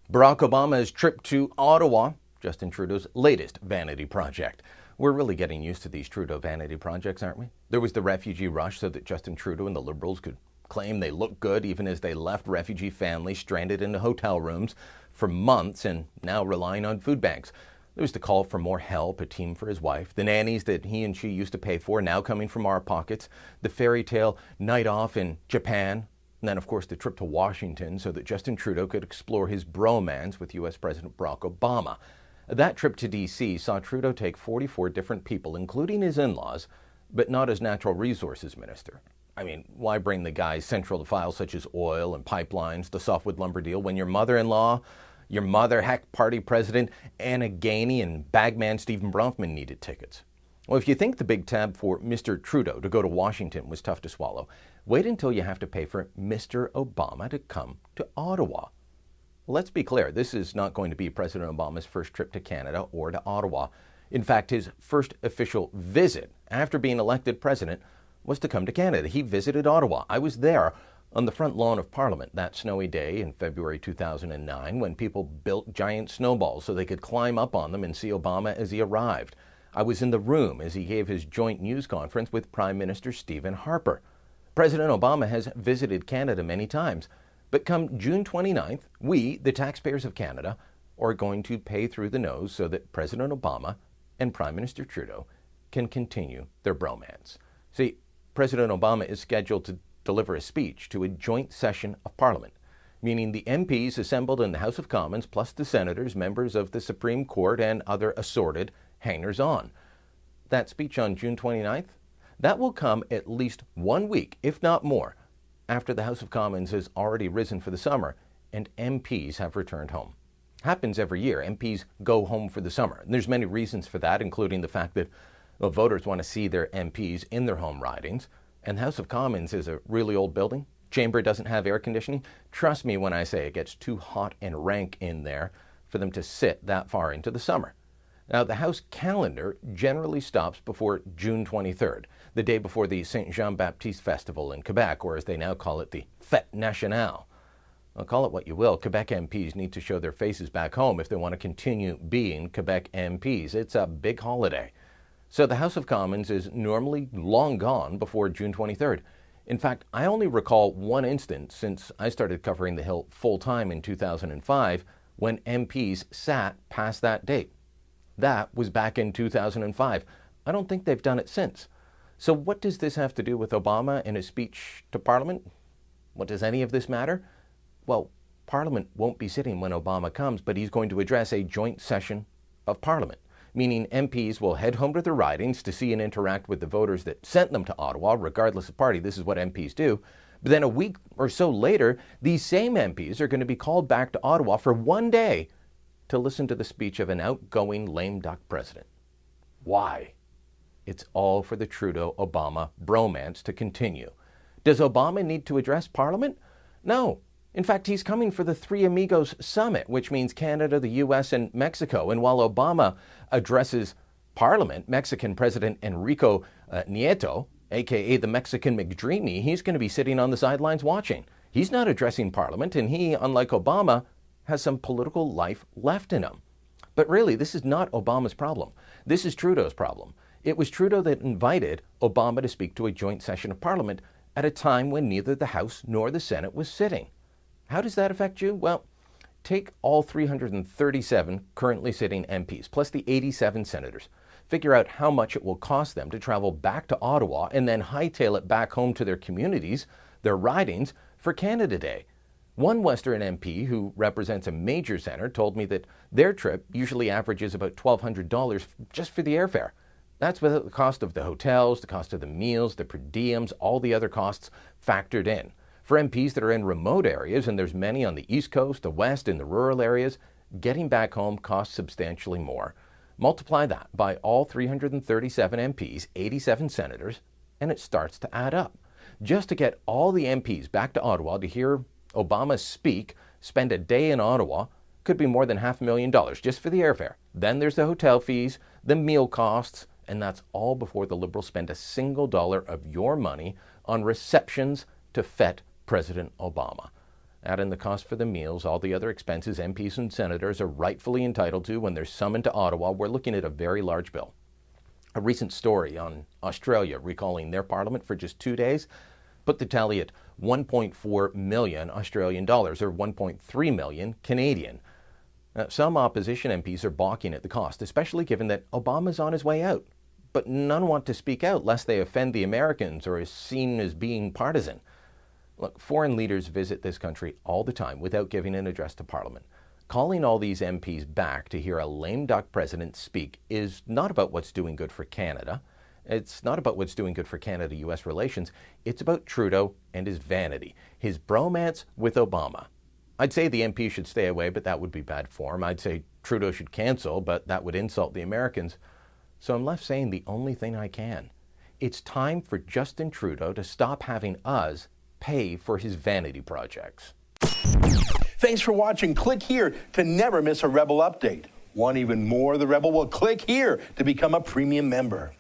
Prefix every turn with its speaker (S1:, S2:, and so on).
S1: Barack Obama's trip to Ottawa, Justin Trudeau's latest vanity project. We're really getting used to these Trudeau vanity projects, aren't we? There was the refugee rush so that Justin Trudeau and the Liberals could claim they looked good even as they left refugee families stranded in hotel rooms for months and now relying on food banks. There was the call for more help, a team for his wife, the nannies that he and she used to pay for now coming from our pockets, the fairy tale night off in Japan, and then, of course, the trip to Washington so that Justin Trudeau could explore his bromance with U.S. President Barack Obama. That trip to D.C. saw Trudeau take 44 different people, including his in-laws, but not as natural resources minister. I mean, why bring the guys central to files such as oil and pipelines, the softwood lumber deal, when your mother-in-law, your mother, heck, party president, Anna Gainey, and bagman Stephen Bronfman needed tickets? Well, if you think the big tab for Mr. Trudeau to go to Washington was tough to swallow, wait until you have to pay for Mr. Obama to come to Ottawa. Well, let's be clear, this is not going to be President Obama's first trip to Canada or to Ottawa. In fact, his first official visit after being elected president was to come to Canada. He visited Ottawa. I was there on the front lawn of Parliament that snowy day in February 2009 when people built giant snowballs so they could climb up on them and see Obama as he arrived. I was in the room as he gave his joint news conference with Prime Minister Stephen Harper. President Obama has visited Canada many times, but come June 29th, we, the taxpayers of Canada, are going to pay through the nose so that President Obama and Prime Minister Trudeau can continue their bromance. See, President Obama is scheduled to deliver a speech to a joint session of Parliament, meaning the MPs assembled in the House of Commons plus the senators, members of the Supreme Court, and other assorted hangers-on. That speech on June 29th, that will come at least 1 week, if not more, after the House of Commons has already risen for the summer and MPs have returned home. Happens every year. MPs go home for the summer. And there's many reasons for that, including the fact that voters want to see their MPs in their home ridings. And the House of Commons is a really old building. Chamber doesn't have air conditioning. Trust me when I say it gets too hot and rank in there for them to sit that far into the summer. Now, the House calendar generally stops before June 23rd, the day before the Saint Jean-Baptiste Festival in Quebec, or as they now call it, the Fête Nationale. Well, call it what you will, Quebec MPs need to show their faces back home if they want to continue being Quebec MPs. It's a big holiday. So the House of Commons is normally long gone before June 23rd. In fact, I only recall one instance since I started covering the Hill full-time in 2005 when MPs sat past that date. That was back in 2005. I don't think they've done it since. So what does this have to do with Obama and his speech to Parliament? What does any of this matter? Well, Parliament won't be sitting when Obama comes, but he's going to address a joint session of Parliament, meaning MPs will head home to their ridings to see and interact with the voters that sent them to Ottawa, regardless of party. This is what MPs do. But then a week or so later, these same MPs are going to be called back to Ottawa for 1 day to listen to the speech of an outgoing lame duck president. Why? It's all for the Trudeau-Obama bromance to continue. Does Obama need to address Parliament? No. In fact, he's coming for the Three Amigos Summit, which means Canada, the U.S., and Mexico. And while Obama addresses Parliament, Mexican President Enrique Nieto, a.k.a. the Mexican McDreamy, he's going to be sitting on the sidelines watching. He's not addressing Parliament, and he, unlike Obama, has some political life left in him. But really, this is not Obama's problem. This is Trudeau's problem. It was Trudeau that invited Obama to speak to a joint session of Parliament at a time when neither the House nor the Senate was sitting. How does that affect you? Well, take all 337 currently sitting MPs, plus the 87 senators. Figure out how much it will cost them to travel back to Ottawa and then hightail it back home to their communities, their ridings, for Canada Day. One Western MP who represents a major centre told me that their trip usually averages about $1,200 just for the airfare. That's without the cost of the hotels, the cost of the meals, the per diems, all the other costs factored in. For MPs that are in remote areas, and there's many on the East Coast, the West, and the rural areas, getting back home costs substantially more. Multiply that by all 337 MPs, 87 senators, and it starts to add up. Just to get all the MPs back to Ottawa to hear Obama speak, spend a day in Ottawa, could be more than $500,000 just for the airfare. Then there's the hotel fees, the meal costs, and that's all before the Liberals spend a single dollar of your money on receptions to fet President Obama. Add in the cost for the meals, all the other expenses MPs and senators are rightfully entitled to when they're summoned to Ottawa. We're looking at a very large bill. A recent story on Australia recalling their parliament for just 2 days put the tally at 1.4 million Australian dollars, or 1.3 million Canadian. Now, some opposition MPs are balking at the cost, especially given that Obama's on his way out. But none want to speak out lest they offend the Americans or is seen as being partisan. Look, foreign leaders visit this country all the time without giving an address to Parliament. Calling all these MPs back to hear a lame duck president speak is not about what's doing good for Canada. It's not about what's doing good for Canada-US relations. It's about Trudeau and his vanity, his bromance with Obama. I'd say the MP should stay away, but that would be bad form. I'd say Trudeau should cancel, but that would insult the Americans. So I'm left saying the only thing I can. It's time for Justin Trudeau to stop having us pay for his vanity projects.
S2: Thanks for watching. Click here to never miss a Rebel update. Want even more of the Rebel? Well, click here to become a premium member.